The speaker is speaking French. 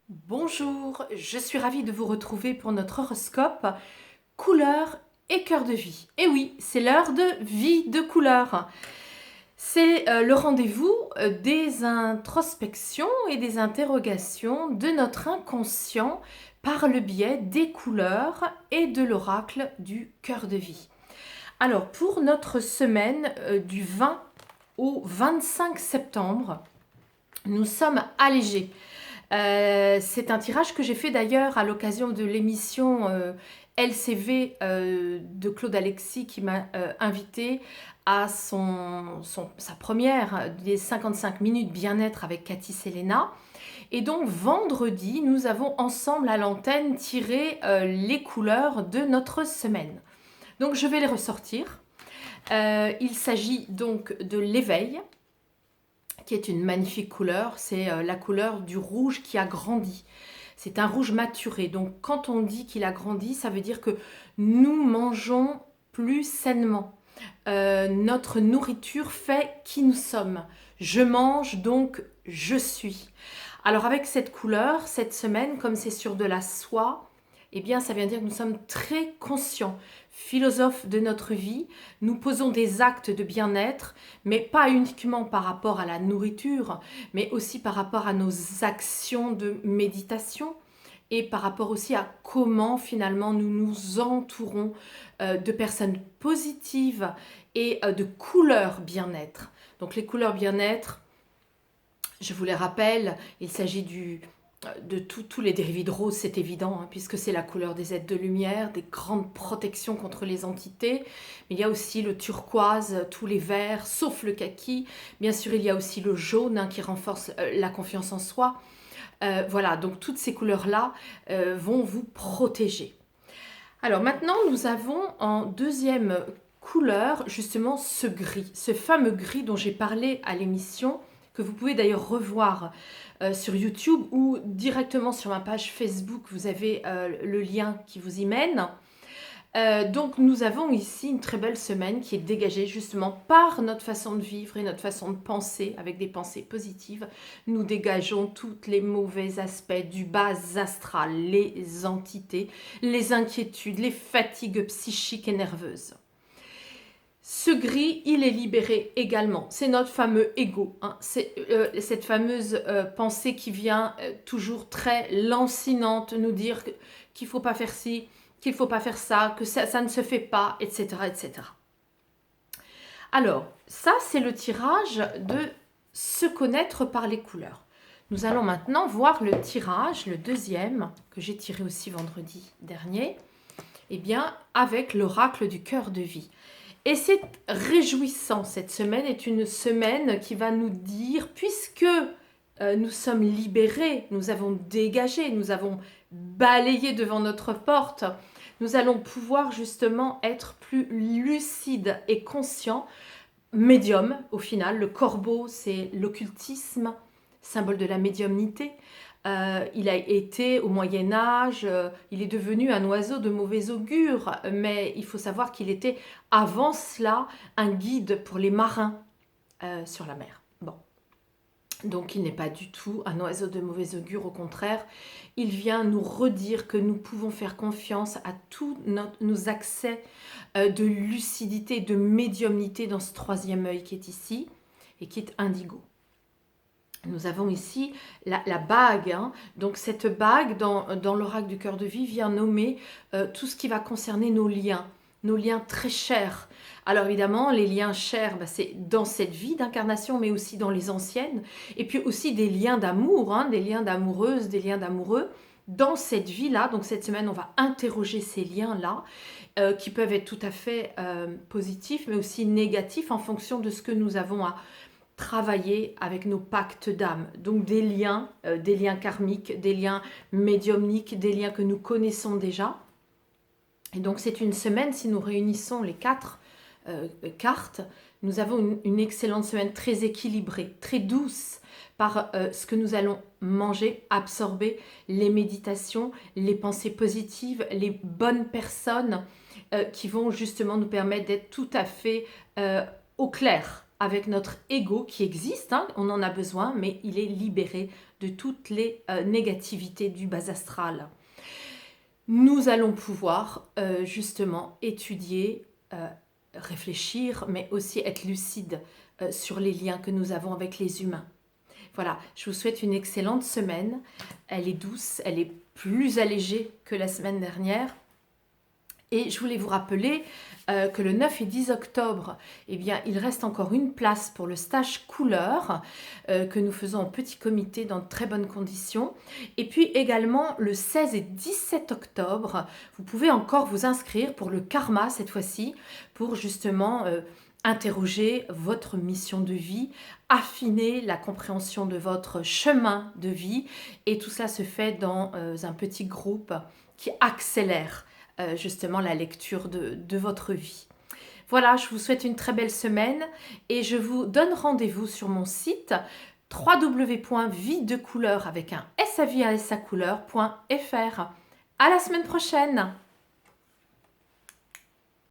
Bonjour, je suis ravie de vous retrouver pour notre horoscope couleur et cœur de vie. Et oui, c'est l'heure de vie de couleur. C'est le rendez-vous des introspections et des interrogations de notre inconscient par le biais des couleurs et de l'oracle du cœur de vie. Alors, pour notre semaine du 20 au 25 septembre, nous sommes allégés. C'est un tirage que j'ai fait d'ailleurs à l'occasion de l'émission LCV de Claude Alexis qui m'a invité à sa première des 55 minutes bien-être avec Cathy Selena. Et donc vendredi, nous avons ensemble à l'antenne tiré les couleurs de notre semaine. Donc je vais les ressortir. Il s'agit donc de l'éveil, qui est une magnifique couleur. C'est la couleur du rouge qui a grandi. C'est un rouge maturé. Donc quand on dit qu'il a grandi, ça veut dire que nous mangeons plus sainement. Notre nourriture fait qui nous sommes. Je mange, donc je suis. Alors avec cette couleur, cette semaine, comme c'est sur de la soie, eh bien ça vient dire que nous sommes très conscients, philosophes de notre vie. Nous posons des actes de bien-être, mais pas uniquement par rapport à la nourriture, mais aussi par rapport à nos actions de méditation et par rapport aussi à comment finalement nous nous entourons de personnes positives et de couleurs bien-être. Donc les couleurs bien-être, je vous les rappelle, il s'agit de tous les dérivés de rose, c'est évident, hein, puisque c'est la couleur des êtres de lumière, des grandes protections contre les entités. Mais il y a aussi le turquoise, tous les verts, sauf le kaki. Bien sûr, il y a aussi le jaune qui renforce la confiance en soi. Voilà, donc toutes ces couleurs-là vont vous protéger. Alors maintenant, nous avons en deuxième couleur justement ce gris, ce fameux gris dont j'ai parlé à l'émission, que vous pouvez d'ailleurs revoir sur YouTube ou directement sur ma page Facebook, vous avez le lien qui vous y mène. Donc nous avons ici une très belle semaine qui est dégagée justement par notre façon de vivre et notre façon de penser, avec des pensées positives. Nous dégageons tous les mauvais aspects du bas astral, les entités, les inquiétudes, les fatigues psychiques et nerveuses. Ce gris, il est libéré également. C'est notre fameux ego. Hein. C'est cette fameuse pensée qui vient toujours très lancinante nous dire qu'il ne faut pas faire ci, qu'il ne faut pas faire ça, que ça ne se fait pas, etc., etc. Alors, ça, c'est le tirage de se connaître par les couleurs. Nous allons maintenant voir le tirage, le deuxième, que j'ai tiré aussi vendredi dernier, eh bien, avec l'oracle du cœur de vie. Et c'est réjouissant, cette semaine est une semaine qui va nous dire, puisque nous sommes libérés, nous avons dégagé, nous avons balayé devant notre porte, nous allons pouvoir justement être plus lucides et conscients. Médium, au final, le corbeau, c'est l'occultisme, symbole de la médiumnité. Il a été au Moyen-Âge, il est devenu un oiseau de mauvais augure, mais il faut savoir qu'il était avant cela un guide pour les marins sur la mer. Bon. Donc il n'est pas du tout un oiseau de mauvais augure, au contraire, il vient nous redire que nous pouvons faire confiance à tous nos accès de lucidité, de médiumnité dans ce troisième œil qui est ici et qui est indigo. Nous avons ici la bague, hein. Donc cette bague dans l'oracle du cœur de vie vient nommer tout ce qui va concerner nos liens très chers. Alors évidemment, les liens chers, c'est dans cette vie d'incarnation, mais aussi dans les anciennes, et puis aussi des liens d'amour, hein, des liens d'amoureuses, des liens d'amoureux, dans cette vie-là. Donc cette semaine, on va interroger ces liens-là, qui peuvent être tout à fait positifs, mais aussi négatifs en fonction de ce que nous avons à travailler avec nos pactes d'âme, donc des liens karmiques, des liens médiumniques, des liens que nous connaissons déjà. Et donc c'est une semaine, si nous réunissons les 4 cartes, nous avons une excellente semaine très équilibrée, très douce par ce que nous allons manger, absorber, les méditations, les pensées positives, les bonnes personnes qui vont justement nous permettre d'être tout à fait au clair avec notre ego qui existe, hein, on en a besoin, mais il est libéré de toutes les négativités du bas astral. Nous allons pouvoir justement étudier, réfléchir, mais aussi être lucide sur les liens que nous avons avec les humains. Voilà, je vous souhaite une excellente semaine. Elle est douce, elle est plus allégée que la semaine dernière. Et je voulais vous rappeler que le 9 et 10 octobre, eh bien, il reste encore une place pour le stage couleur que nous faisons en petit comité dans de très bonnes conditions. Et puis également le 16 et 17 octobre, vous pouvez encore vous inscrire pour le karma cette fois-ci, pour justement interroger votre mission de vie, affiner la compréhension de votre chemin de vie. Et tout ça se fait dans un petit groupe qui accélère justement la lecture de votre vie. Voilà, je vous souhaite une très belle semaine et je vous donne rendez-vous sur mon site www.vie-de-couleur avec un sacouleur.fr. À la semaine prochaine!